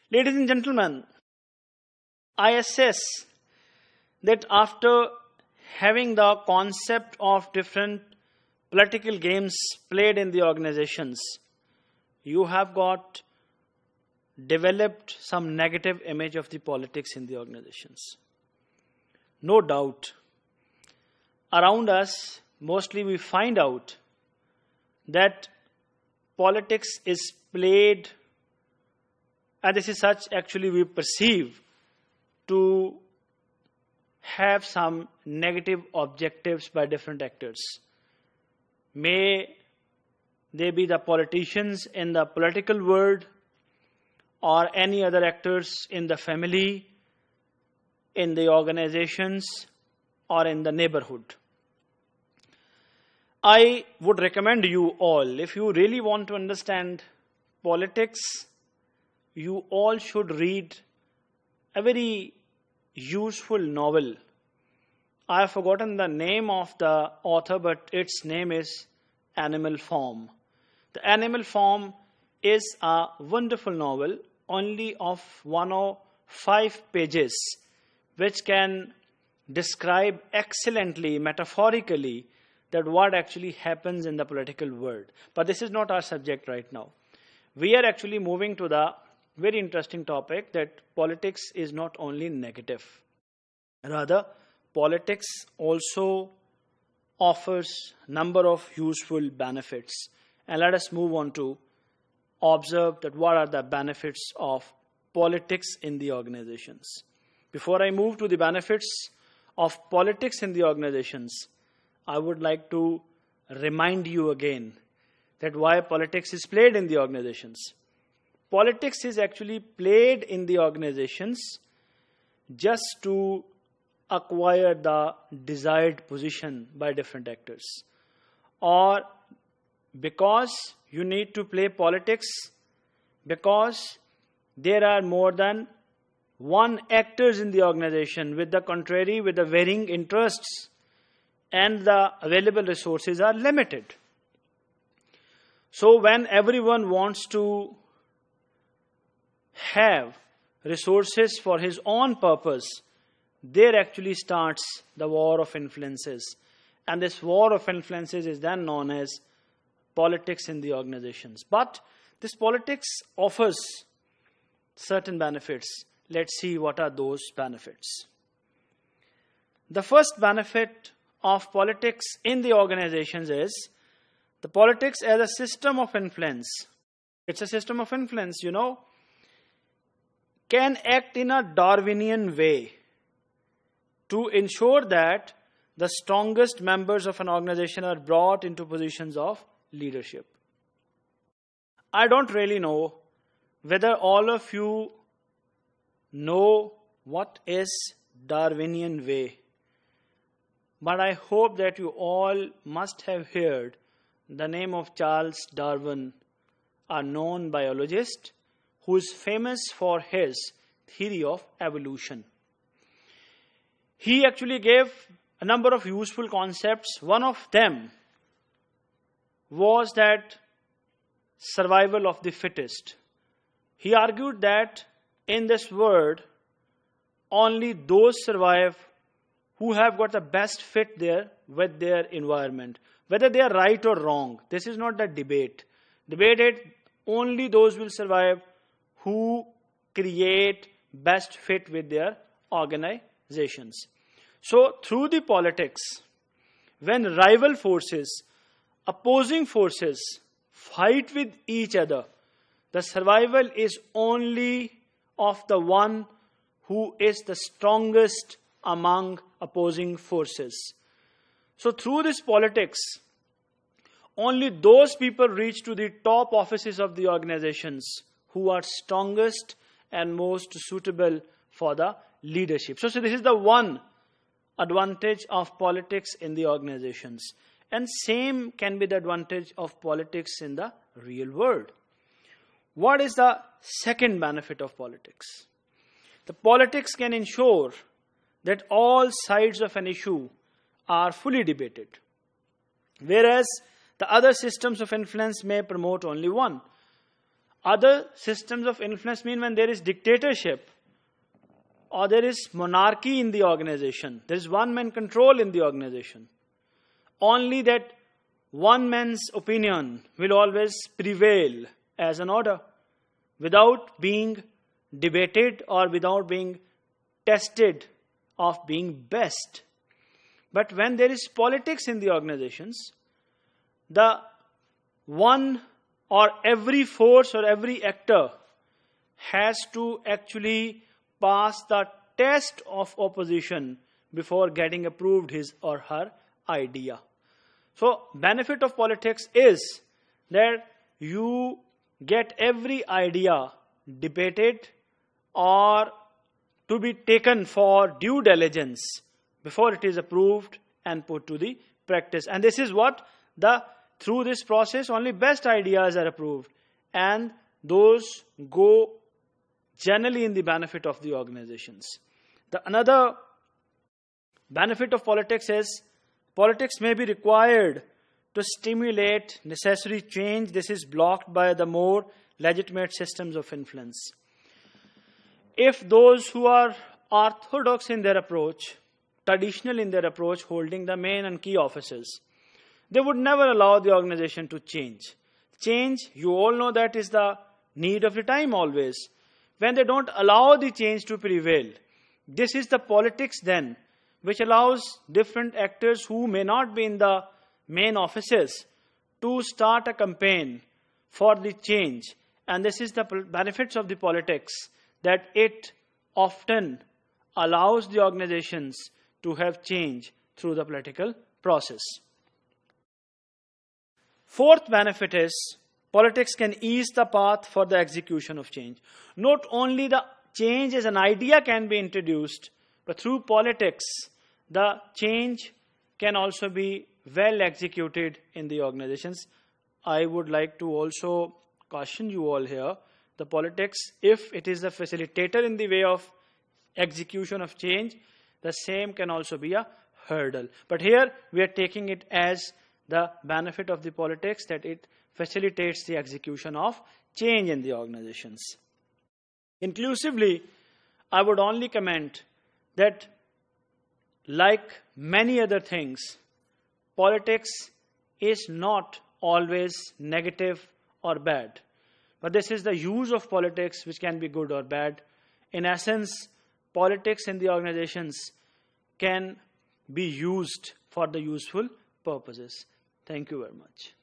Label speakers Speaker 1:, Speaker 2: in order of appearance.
Speaker 1: Ladies and gentlemen, I assess that after having the concept of different political games played in the organizations, you have got developed some negative image of the politics in the organizations. No doubt, around us, mostly we find out that politics is played, and this is such actually we perceive to have some negative objectives by different actors. May they be the politicians in the political world or any other actors in the family, in the organizations, or in the neighborhood. I would recommend you all, if you really want to understand politics, you all should read a very useful novel. I have forgotten the name of the author, but its name is Animal Farm. The Animal Farm is a wonderful novel, only of 105 pages, which can describe excellently, metaphorically, that what actually happens in the political world. But this is not our subject right now. We are actually moving to the very interesting topic that politics is not only negative. Rather, politics also offers a number of useful benefits. And let us move on to observe that what are the benefits of politics in the organizations. Before I move to the benefits of politics in the organizations, I would like to remind you again that why politics is played in the organizations. Politics is actually played in the organizations just to acquire the desired position by different actors, or because you need to play politics because there are more than one actors in the organization with the varying interests, and the available resources are limited. So when everyone wants to have resources for his own purpose, there actually starts the war of influences. And this war of influences is then known as politics in the organizations. But this politics offers certain benefits. Let's see what are those benefits. The first benefit of politics in the organizations is the politics as a system of influence. It's a system of influence, can act in a Darwinian way to ensure that the strongest members of an organization are brought into positions of leadership. I don't really know whether all of you know what is Darwinian way, but I hope that you all must have heard the name of Charles Darwin, a known biologist who is famous for his theory of evolution. He actually gave a number of useful concepts. One of them was that survival of the fittest. He argued that in this world, only those survive who have got the best fit there with their environment. Whether they are right or wrong, this is not the debate. Debate is only those will survive who create best fit with their organizations. So through the politics, when rival forces, opposing forces fight with each other, the survival is only of the one who is the strongest among opposing forces. So through this politics, only those people reach to the top offices of the organizations who are strongest and most suitable for the leadership. So this is the one advantage of politics in the organizations. And same can be the advantage of politics in the real world. What is the second benefit of politics? The politics can ensure that all sides of an issue are fully debated, whereas the other systems of influence may promote only one. Other systems of influence mean when there is dictatorship or there is monarchy in the organization. There is one-man control in the organization. Only that one man's opinion will always prevail as an order without being debated or without being tested of being best. But when there is politics in the organizations, the one or every force or every actor has to actually pass the test of opposition before getting approved his or her idea. So, benefit of politics is that you get every idea debated or to be taken for due diligence before it is approved and put to the practice. And this is what through this process only best ideas are approved, and those go generally in the benefit of the organizations. Another benefit of politics is politics may be required to stimulate necessary change. This is blocked by the more legitimate systems of influence. If those who are orthodox in their approach, traditional in their approach, holding the main and key offices, they would never allow the organization to change. Change, you all know, that is the need of the time always. When they don't allow the change to prevail, this is the politics then, which allows different actors who may not be in the main offices to start a campaign for the change. And this is the benefits of the politics, that it often allows the organizations to have change through the political process. Fourth benefit is politics can ease the path for the execution of change. Not only the change as an idea can be introduced, but through politics, the change can also be well executed in the organizations. I would like to also caution you all here, the politics, if it is the facilitator in the way of execution of change, the same can also be a hurdle. But here we are taking it as the benefit of the politics, that it facilitates the execution of change in the organizations. Inclusively, I would only comment that, like many other things, politics is not always negative or bad. But this is the use of politics which can be good or bad. In essence, politics in the organizations can be used for the useful purposes. Thank you very much.